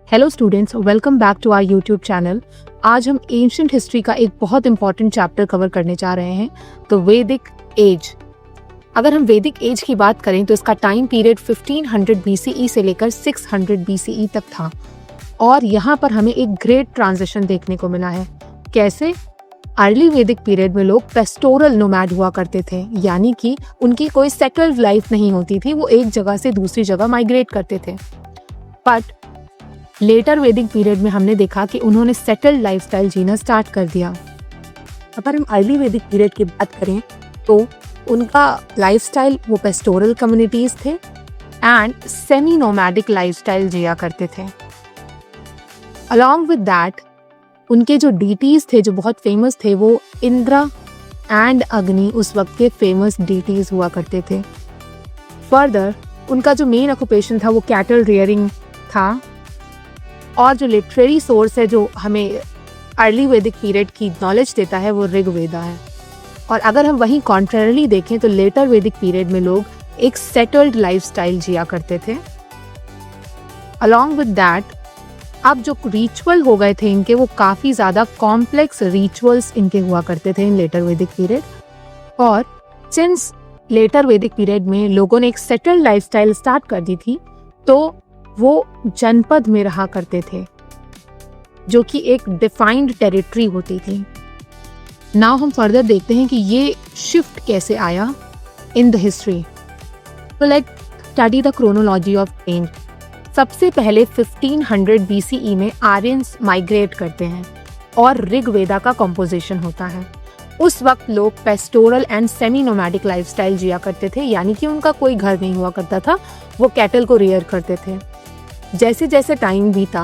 Hello students, welcome back to our YouTube channel. आज हम ancient history का एक बहुत इंपॉर्टेंट चैप्टर कवर करने जा रहे हैं, तो वैदिक एज। अगर हम वैदिक एज की बात करें तो इसका टाइम पीरियड 1500 BCE से लेकर 600 BCE तक था और यहाँ पर हमें एक ग्रेट ट्रांजिशन देखने को मिला है। कैसे? अर्ली वैदिक पीरियड में लोग पेस्टोरल नोमैड हुआ करते थे, यानी कि उनकी कोई सेटल्ड लाइफ नहीं होती थी, वो एक जगह से दूसरी जगह माइग्रेट करते थे। बट लेटर वैदिक पीरियड में हमने देखा कि उन्होंने सेटल्ड लाइफस्टाइल जीना स्टार्ट कर दिया। अगर हम अर्ली वैदिक पीरियड की बात करें तो उनका लाइफस्टाइल वो पेस्टोरल कम्युनिटीज थे एंड सेमी नोमैडिक लाइफस्टाइल जिया करते थे। अलॉन्ग विद दैट उनके जो डीटीज थे जो बहुत फेमस थे, वो इंद्र एंड अग्नि उस वक्त के फेमस डीटीज हुआ करते थे। फर्दर उनका जो मेन ऑक्यूपेशन था वो कैटल रियरिंग था और जो लिटरेरी सोर्स है जो हमें अर्ली वैदिक पीरियड की नॉलेज देता है वो ऋग्वेदा है। और अगर हम वहीं कॉन्ट्रेरली देखें तो लेटर वैदिक पीरियड में लोग एक सेटल्ड लाइफस्टाइल जिया करते थे। अलॉन्ग विद दैट अब जो रिचुअल हो गए थे इनके, वो काफ़ी ज़्यादा कॉम्प्लेक्स रिचुअल्स इनके हुआ करते थे इन लेटर वैदिक पीरियड। और सिंस लेटर वैदिक पीरियड में लोगों ने एक सेटल्ड लाइफस्टाइल स्टार्ट कर दी थी, तो वो जनपद में रहा करते थे जो कि एक डिफाइंड टेरिटरी होती थी। नाउ हम फर्दर देखते हैं कि ये शिफ्ट कैसे आया इन द हिस्ट्री। तो let's study the chronology of change. सबसे पहले 1500 BCE में आर्यंस माइग्रेट करते हैं और ऋग्वेदा का कंपोजिशन होता है। उस वक्त लोग pastoral and semi nomadic lifestyle जिया करते थे, यानी कि उनका कोई घर नहीं हुआ करता था, वो कैटल को रियर करते थे। जैसे जैसे टाइम बीता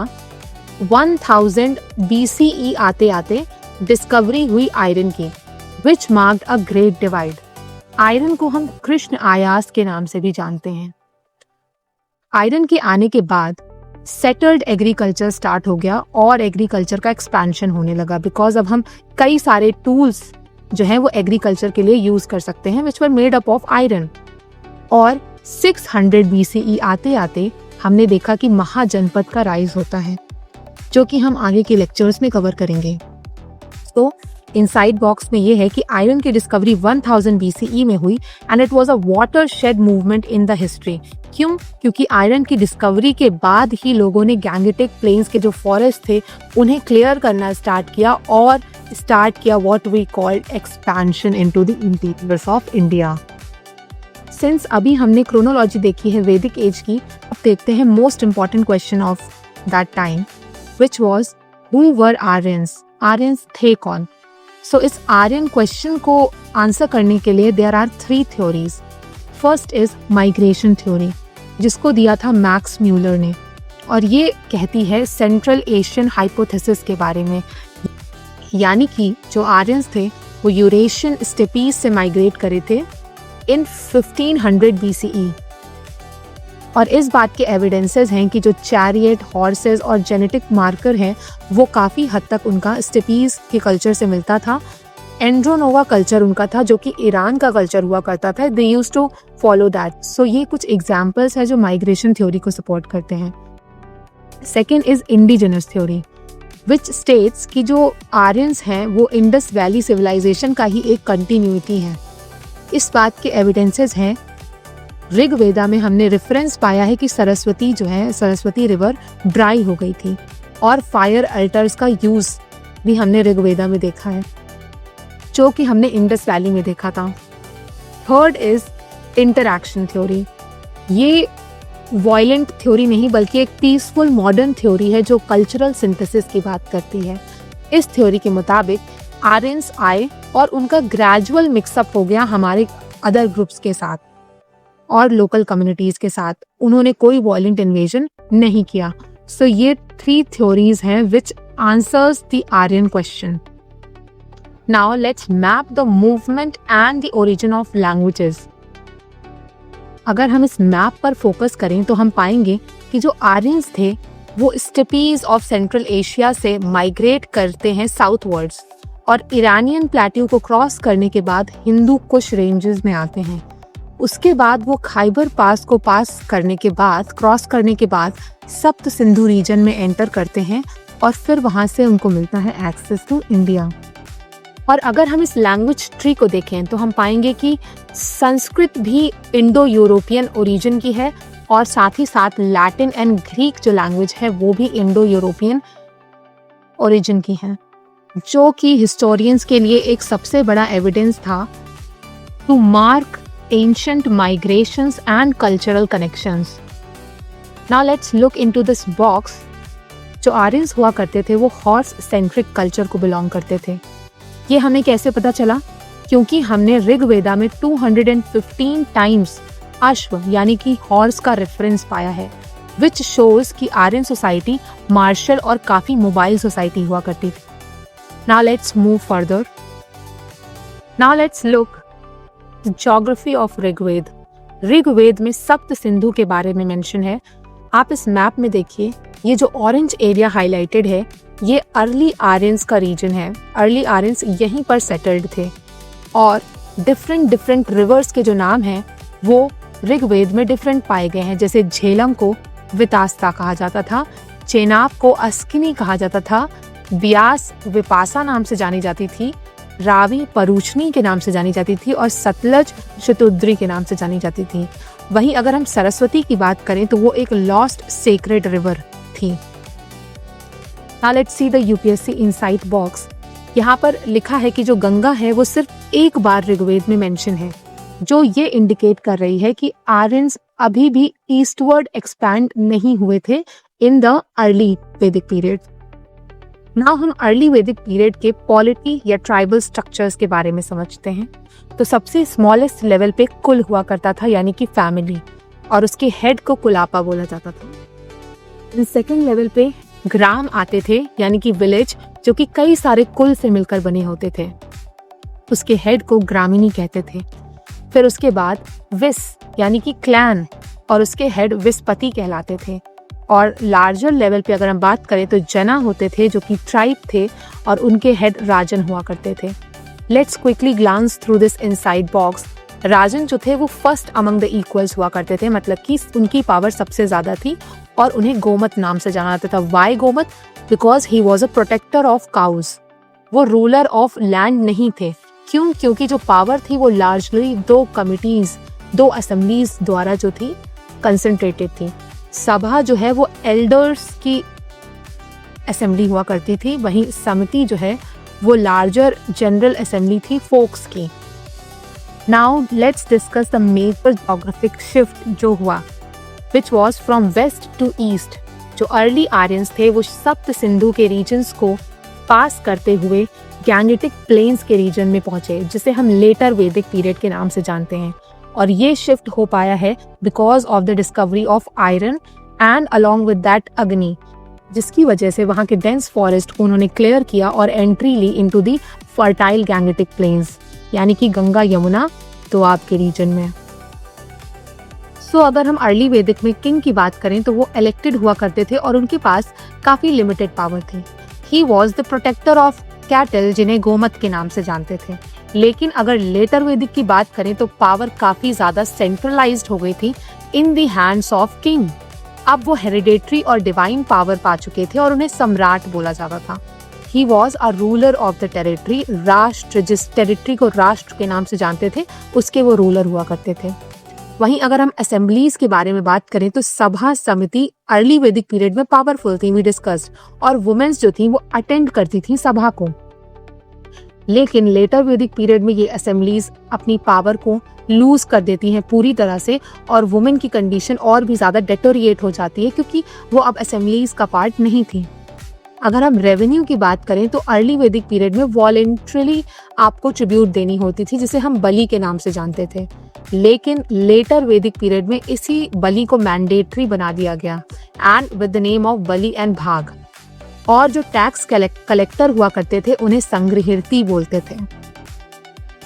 1000 BCE आते आते डिस्कवरी हुई आयरन की, which marked a great divide. Iron को हम कृष्ण आयास के नाम से भी जानते हैं। आयरन के आने के बाद सेटल्ड एग्रीकल्चर स्टार्ट हो गया और एग्रीकल्चर का एक्सपेंशन होने लगा, बिकॉज अब हम कई सारे टूल्स जो हैं वो एग्रीकल्चर के लिए यूज कर सकते हैं which were made up of iron. और 600 BCE आते आते हमने देखा कि महाजनपद का राइज होता है, जो कि हम आगे के लेक्चर्स में कवर करेंगे। तो इनसाइड बॉक्स में ये है कि आयरन की डिस्कवरी 1000 BCE में हुई and it was a watershed movement in the history. क्यों? क्योंकि आयरन की डिस्कवरी के बाद ही लोगों ने गैंगेटिक प्लेन्स के जो फॉरेस्ट थे उन्हें क्लियर करना स्टार्ट किया और स्टार्ट किया what we called expansion into the interiors of India. Since अभी हमने क्रोनोलॉजी देखी है वैदिक एज की, अब देखते हैं most important question of that time, which was who were Aryans. Aryans थे कौन? सो इस आर्यन क्वेश्चन को आंसर करने के लिए there are 3 theories. First is migration theory, जिसको दिया था मैक्स म्यूलर ने, और ये कहती है सेंट्रल एशियन हाइपोथेसिस के बारे में, यानी कि जो आर्यंस थे वो यूरेशियन स्टेपीज से माइग्रेट करे थे इन 1500 BCE। और इस बात के एविडेंसेस हैं कि जो चैरियट, हॉर्सेस और जेनेटिक मार्कर हैं वो काफ़ी हद तक उनका स्टेपीज के कल्चर से मिलता था। एंड्रोनोवा कल्चर उनका था जो कि ईरान का कल्चर हुआ करता था। They used to follow that. So ये कुछ एग्जाम्पल्स है जो माइग्रेशन थ्योरी को सपोर्ट करते हैं। Second is indigenous theory, which states कि जो आर्यंस हैं वो इंडस वैली सिविलाइजेशन का ही एक कंटिन्यूटी है। इस बात के एविडेंसेस हैं, ऋग्वेदा में हमने रेफरेंस पाया है कि सरस्वती जो है, सरस्वती रिवर ड्राई हो गई थी और फायर अल्टर्स का यूज भी हमने ऋग्वेदा में देखा है, जो कि हमने इंडस वैली में देखा था। Third is interaction theory. ये वायलेंट थ्योरी नहीं बल्कि एक पीसफुल मॉडर्न थ्योरी है जो कल्चरल सिंथेसिस की बात करती है। इस थ्योरी के मुताबिक आर्यंस आए और उनका ग्रेजुअल मिक्सअप हो गया हमारे अदर ग्रुप्स के साथ और लोकल कम्युनिटीज के साथ। उन्होंने कोई वायलेंट इन्वेजन नहीं किया। सो ये 3 थ्योरीज हैं which answers the Aryan question. Now let's map the movement and the origin of languages. अगर हम इस मैप पर फोकस करें तो हम पाएंगे कि जो आर्यंस थे वो स्टेपीज ऑफ सेंट्रल एशिया से माइग्रेट करते हैं साउथवर्ड्स और ईरानियन प्लेट्यू को क्रॉस करने के बाद हिंदू कुश रेंजेस में आते हैं। उसके बाद वो खाइबर पास को क्रॉस करने के बाद सप्त सिंधु रीजन में एंटर करते हैं और फिर वहां से उनको मिलता है एक्सेस टू इंडिया। और अगर हम इस लैंग्वेज ट्री को देखें तो हम पाएंगे कि संस्कृत भी इंडो यूरोपियन ओरिजिन की है और साथ ही साथ लैटिन एंड ग्रीक जो लैंग्वेज है वो भी इंडो यूरोपियन ओरिजिन की है, जो कि हिस्टोरियंस के लिए एक सबसे बड़ा एविडेंस था to mark ancient migrations and cultural connections. Now let's look into this box. जो आर्यंस हुआ करते थे वो हॉर्स सेंट्रिक कल्चर को बिलोंग करते थे। ये हमें कैसे पता चला? क्योंकि हमने ऋग्वेदा में 215 टाइम्स अश्व यानी कि हॉर्स का रेफरेंस पाया है, विच शोज कि आर्यन सोसाइटी मार्शल और काफी मोबाइल सोसाइटी हुआ करती थी। Now let's move further. Now let's look geography of Rigveda. Rigveda में सप्त सिंधु के बारे में मेंशन है। आप इस मैप में देखिए, ये जो ऑरेंज एरिया हाईलाइटेड है ये अर्ली आर्यंस का रीजन है। अर्ली आर्यंस यहीं पर सेटल्ड थे और डिफरेंट रिवर्स के जो नाम हैं वो ऋग्वेद में डिफरेंट पाए गए हैं। जैसे झेलम को वितास्ता कहा जाता था, चेनाब को अस्किनी कहा जाता था, ब्यास विपासा नाम से जानी जाती थी, रावी परूचनी के नाम से जानी जाती थी और सतलज शतुद्री के नाम से जानी जाती थी। वहीं अगर हम सरस्वती की बात करें तो वो एक लॉस्ट सेक्रेड रिवर थी। Now let's see the UPSC insight box. यहाँ पर लिखा है कि जो गंगा है वो सिर्फ एक बार ऋग्वेद में मेंशन है, जो ये इंडिकेट कर रही है कि आर्यंस अभी भी ईस्टवर्ड एक्सपैंड नहीं हुए थे इन द अर्ली वैदिक पीरियड। नाउ हम अर्ली वैदिक पीरियड के पॉलिटी या ट्राइबल स्ट्रक्चर्स के बारे में समझते हैं। तो सबसे स्मॉलेस्ट लेवल पे कुल हुआ करता था यानी कि फैमिली, और उसके हेड को कुलापा बोला जाता था। सेकेंड लेवल पे ग्राम आते थे यानी कि विलेज, जो कि कई सारे कुल से मिलकर बने होते थे, उसके हेड को ग्रामीणी कहते थे। फिर उसके बाद विस यानी कि क्लैन और उसके हेड विस्पति कहलाते थे। और लार्जर लेवल पे अगर हम बात करें तो जना होते थे जो कि ट्राइब थे और उनके हेड राजन हुआ करते थे। Let's quickly glance through this inside box. राजन जो थे वो फर्स्ट अमंग द इक्वल्स हुआ करते थे, मतलब कि उनकी पावर सबसे ज्यादा थी और उन्हें गोमत नाम से जाना जाता था। Why gomat? Because he was a protector of cows. वो रूलर ऑफ लैंड नहीं थे। क्यों? क्योंकि जो पावर थी वो लार्जली दो असेंबलीज द्वारा जो थी कंसंट्रेटेड थी। सभा जो है वो एल्डर्स की असेंबली हुआ करती थी, वहीं समिति जो है वो लार्जर जनरल असेंबली थी फोक्स की। Now let's discuss the major geographic shift जो हुआ, which was from west to east। जो अर्ली आर्यंस थे वो सप्त सिंधु के रीजन्स को पास करते हुए गैंगेटिक प्लेन्स के रीजन में पहुंचे, जिसे हम लेटर वैदिक पीरियड के नाम से जानते हैं। और ये शिफ्ट हो पाया है because of the discovery of iron and along with that अग्नि, जिसकी वजह से वहां के डेंस फॉरेस्ट को उन्होंने क्लियर किया और एंट्री ली into the fertile Gangetic plains यानी कि गंगा यमुना दोआब के रीजन में। तो अगर हम अर्ली वैदिक में किंग की बात करें तो वो इलेक्टेड हुआ करते थे और उनके पास काफी लिमिटेड पावर थी। He was the protector of cattle, जिन्हें गोमत के नाम से जानते थे। लेकिन अगर लेटर वैदिक की बात करें तो पावर काफी ज्यादा सेंट्रलाइज्ड हो गई थी in the hands of king. अब वो हेरिडेटरी और डिवाइन पावर पा चुके थे और उन्हें सम्राट बोला जाता था। ही was a ruler of the territory. राष्ट्र, जिस टेरिटरी को राष्ट्र के नाम से जानते थे, उसके वो रूलर हुआ करते थे। वहीं अगर हम असेंबलीज के बारे में बात करें तो सभा समिति अर्ली वैदिक पीरियड में पावरफुल थी, वी डिस्कस्ड, और वुमेन्स जो थी वो अटेंड करती थी सभा को। लेकिन लेटर वैदिक पीरियड में ये असेंबलीज अपनी पावर को लूज कर देती हैं पूरी तरह से और वुमेन की कंडीशन और भी ज्यादा डेटोरिएट हो जाती है क्योंकि वो अब असेंबलीज का पार्ट नहीं थी। अगर हम रेवेन्यू की बात करें तो अर्ली वैदिक पीरियड में वॉलेंट्रली आपको ट्रिब्यूट देनी होती थी, जिसे हम बलि के नाम से जानते थे। लेकिन लेटर वैदिक पीरियड में इसी बलि को मैंडेटरी बना दिया गया and with the name of Bali and भाग। और जो टैक्स कलेक्टर हुआ करते थे उन्हें संग्रहिर्ती बोलते थे।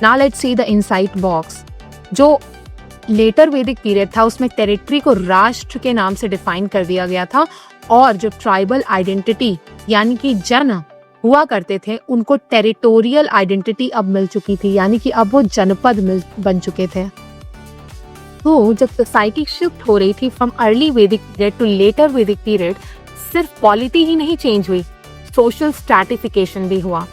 Now let's see the insight box. जो लेटर वैदिक पीरियड था उसमें टेरिटरी को राष्ट्र के नाम से डिफाइन कर दिया गया था और जो ट्राइबल आइडेंटिटी यानी कि जन हुआ करते थे उनको टेरिटोरियल आइडेंटिटी अब मिल चुकी थी, यानी कि अब वो जनपद बन चुके थे। तो जब सोसाइटी शिफ्ट हो रही थी फ्रॉम अर्ली वैदिक पीरियड टू लेटर वैदिक पीरियड, सिर्फ पॉलिटी ही नहीं चेंज हुई, सोशल स्ट्रैटिफिकेशन भी हुआ।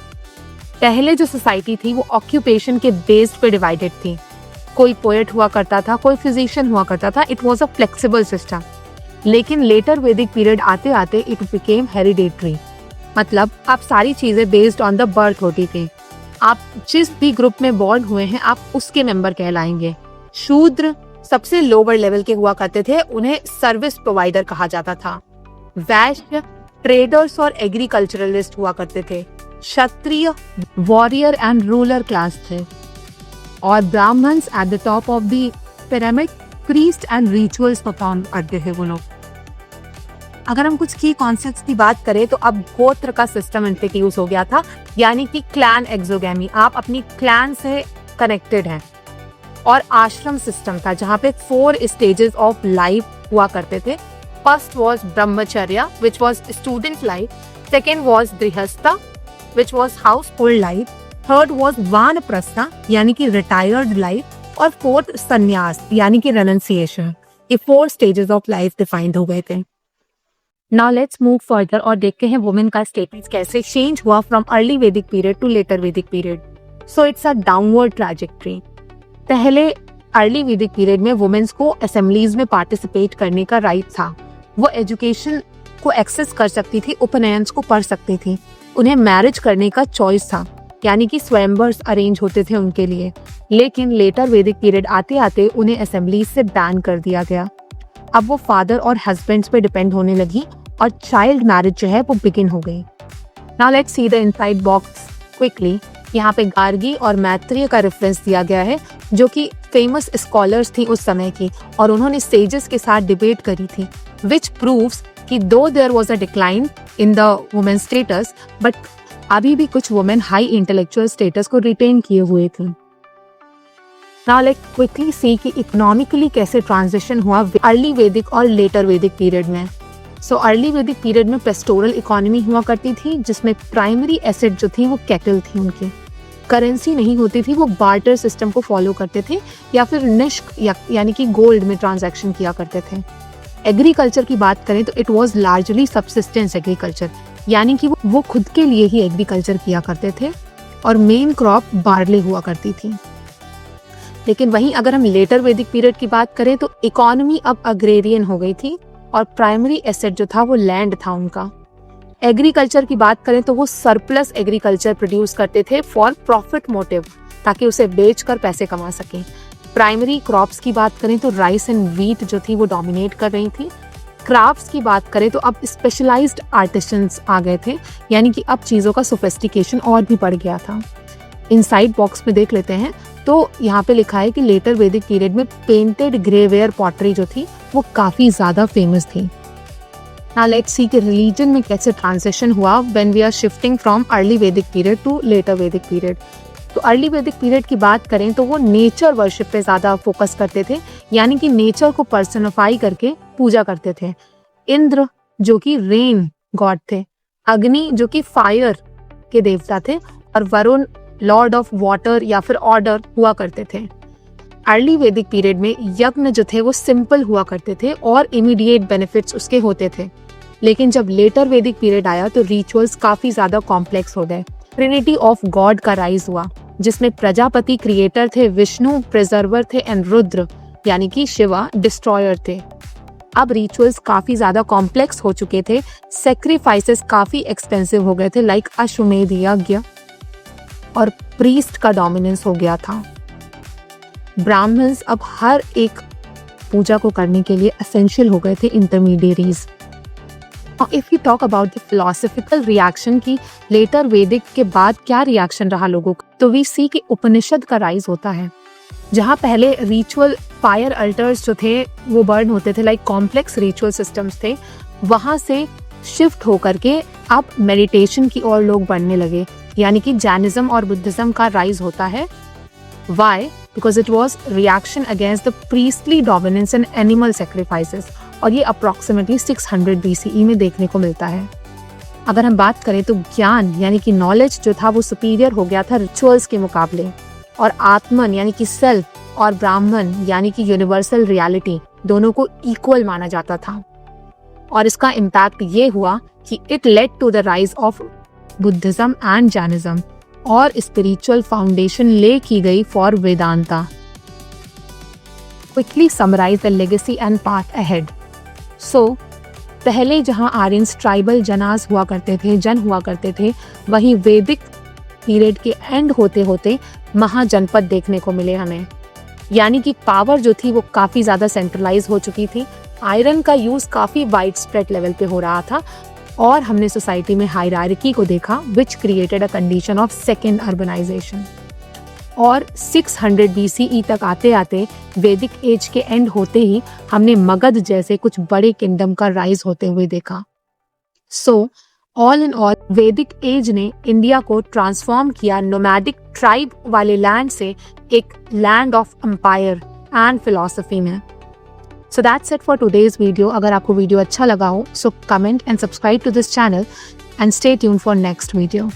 पहले जो सोसाइटी थी वो ऑक्यूपेशन के बेस्ड पे डिवाइडेड थी। कोई पोएट हुआ करता था, कोई फिजिशियन हुआ करता था, it was a flexible system. लेकिन लेटर वैदिक पीरियड आते आते इट बिकेम हेरिडेटरी, मतलब अब सारी चीजें बेस्ड ऑन द बर्थ होती थी। आप जिस भी ग्रुप में बॉर्न हुए हैं आप उसके मेंबर कहलाएंगे। शूद्र सबसे लोअर लेवल के हुआ करते थे, उन्हें सर्विस प्रोवाइडर कहा जाता था। वैश्य ट्रेडर्स और एग्रीकल्चरलिस्ट हुआ करते थे। Kshatriya warrior and ruler class थे, और Brahmans at the top of the pyramid priest and rituals perform करते थे वो लोग। अगर हम कुछ की कॉन्सेप्ट्स की बात करें तो अब गोत्र का सिस्टम इंट्रोड्यूस हो गया था, यानी कि क्लैन एक्सोगेमी, आप अपनी क्लैन से कनेक्टेड हैं। और आश्रम सिस्टम था जहाँ पे 4 स्टेजेस ऑफ लाइफ हुआ करते थे। First was brahmacharya which was student life, second was grihastha which was household life, third was vanaprastha यानी कि रिटायर्ड लाइफ, और फोर्थ संन्यास यानी कि रेनंसिएशन। ये 4 स्टेजेस ऑफ लाइफ डिफाइंड हो गए थे। नाउ लेट्स मूव फर्दर और देखते हैं वुमेन का स्टेटस कैसे चेंज हुआ फ्रॉम अर्ली वैदिक पीरियड टू लेटर वैदिक period. So it's a downward trajectory. पहले अर्ली वैदिक पीरियड में वुमेन्स को असेंबलीज में पार्टिसिपेट करने का राइट था। वो एजुकेशन को एक्सेस कर सकती थी, उपनयन को पढ़ सकती थी, उन्हें मैरिज करने का चॉइस था, यानी कि स्वयंवर्स अरेंज होते थे उनके लिए। लेकिन लेटर वैदिक पीरियड आते आते उन्हें असेंबलीज से बैन कर दिया गया। अब वो फादर और हस्बैंड्स पे डिपेंड होने लगी और चाइल्ड मैरिज जो है वो बिगिन हो गई। Now let's see the inside box quickly. यहाँ पे गार्गी और मैत्रेय का रेफरेंस दिया गया है, जो कि फेमस स्कॉलर्स थी उस समय की, और उन्होंने सेजेस के साथ डिबेट करी थी, विच प्रूव्स कि though there was a decline in the women status, but अभी भी कुछ वुमेन हाई इंटेलेक्चुअल स्टेटस को रिटेन किए हुए थी। नाउ लेट्स क्विकली सी कि इकोनॉमिकली कैसे ट्रांजिशन हुआ अर्ली वैदिक और लेटर वैदिक पीरियड में। सो अर्ली वैदिक पीरियड में पेस्टोरल इकोनॉमी हुआ करती थी, जिसमें प्राइमरी एसेट जो थी वो कैटल थी उनकी। करेंसी नहीं होती थी, वो बार्टर सिस्टम को फॉलो करते थे या फिर निष्क यानी कि गोल्ड में ट्रांजैक्शन किया करते थे। एग्रीकल्चर की बात करें तो it was largely subsistence agriculture, यानी कि वो खुद के लिए ही एग्रीकल्चर किया करते थे, और मेन क्रॉप बार्ले हुआ करती थी। लेकिन वहीं अगर हम लेटर वैदिक पीरियड की बात करें तो इकोनॉमी अब अग्रेरियन हो गई थी, और प्राइमरी एसेट जो था वो लैंड था उनका। एग्रीकल्चर की बात करें तो वो सरप्लस एग्रीकल्चर प्रोड्यूस करते थे फॉर प्रॉफिट मोटिव, ताकि उसे बेचकर पैसे कमा सकें। प्राइमरी क्रॉप्स की बात करें तो राइस एंड व्हीट जो थी वो डोमिनेट कर रही थी। क्राफ्ट्स की बात करें तो अब स्पेशलाइज्ड आर्टिसंस आ गए थे, यानी कि अब चीज़ों का सोफिस्टिकेशन और भी बढ़ गया था। इनसाइड बॉक्स में देख लेते हैं तो यहाँ पे लिखा है कि लेटर वैदिक पीरियड में पेंटेड ग्रेवेयर पॉटरी जो थी वो काफ़ी ज़्यादा फेमस थी। Now let's see कि रिलीजन में कैसे ट्रांजिशन हुआ when we are shifting from early Vedic period to later Vedic period। तो अर्ली वैदिक पीरियड की बात करें तो वो नेचर वर्शिप पे ज़्यादा फोकस करते थे, यानी कि नेचर को पर्सनिफाई करके पूजा करते थे। इंद्र जो कि रेन गॉड थे, अग्नि जो कि फायर के देवता थे, और वरुण लॉर्ड ऑफ वाटर या फिर ऑर्डर हुआ करते थे। अर्ली वैदिक पीरियड में यज्ञ जो थे वो सिंपल हुआ करते थे और इमीडिएट बेनिफिट्स उसके होते थे। लेकिन जब लेटर वैदिक पीरियड आया तो रिचुअल्स काफी ज्यादा कॉम्प्लेक्स हो गए। ट्रिनिटी ऑफ गॉड का राइज हुआ, जिसमें प्रजापति क्रिएटर थे, विष्णु प्रिजर्वर थे, एंड रुद्र यानी कि शिवा डिस्ट्रॉयर थे। अब रिचुअल्स काफी ज्यादा कॉम्प्लेक्स हो चुके थे, सेक्रीफाइसेस काफी एक्सपेंसिव हो गए थे, लाइक अश्वमेध यज्ञ, और प्रीस्ट का डोमिनेंस हो गया था। ब्राह्मण्स अब हर एक पूजा को करने के लिए एसेंशियल हो गए थे intermediaries. If you talk about the philosophical reaction की लेटर वैदिक के बाद क्या रिएक्शन रहा लोगों का, तो वी सी कि उपनिषद का राइज होता है। जहाँ पहले रिचुअल फायर अल्टर्स जो थे वो बर्न होते थे, लाइक कॉम्प्लेक्स रिचुअल सिस्टम्स थे, वहाँ से शिफ्ट होकर के अब मेडिटेशन की ओर लोग बढ़ने लगे, यानी कि जैनिज्म और बुद्धिज्म का राइज होता है। Why? Because it was reaction against the priestly dominance and animal sacrifices, और ये अप्रॉक्सीमेटली 600 BCE में देखने को मिलता है। अगर हम बात करें तो ज्ञान यानी कि नॉलेज जो था वो सुपीरियर हो गया था रिचुअल्स के मुकाबले। और आत्मन यानी कि सेल्फ और ब्राह्मण यानी कि यूनिवर्सल रियलिटी दोनों को इक्वल माना जाता था। और इसका इम्पैक्ट ये हुआ कि it led to the rise of Buddhism and Jainism और स्पिरिचुअल फाउंडेशन ले की गई for Vedanta. Quickly summarise the legacy and path ahead. So पहले जहां आर्यंस ट्राइबल जनास हुआ करते थे, जन हुआ करते थे, वहीं वैदिक पीरियड के एंड होते होते महाजनपद देखने को मिले हमें। यानी कि पावर जो थी वो काफ़ी ज़्यादा सेंट्रलाइज हो चुकी थी, आयरन का यूज़ काफ़ी वाइड स्प्रेड लेवल पे हो रहा था और हमने सोसाइटी में हायरार्की को देखा which created a condition of second urbanisation. और 600 BCE तक आते आते वैदिक एज के एंड होते ही हमने मगध जैसे कुछ बड़े किंगडम का राइज होते हुए देखा। So all in all Vedic age ने इंडिया को ट्रांसफॉर्म किया नोमैडिक ट्राइब वाले लैंड से एक land of empire and philosophy में। So that's it for today's video. अगर आपको वीडियो अच्छा लगा हो so comment and subscribe to this channel and stay tuned for next video.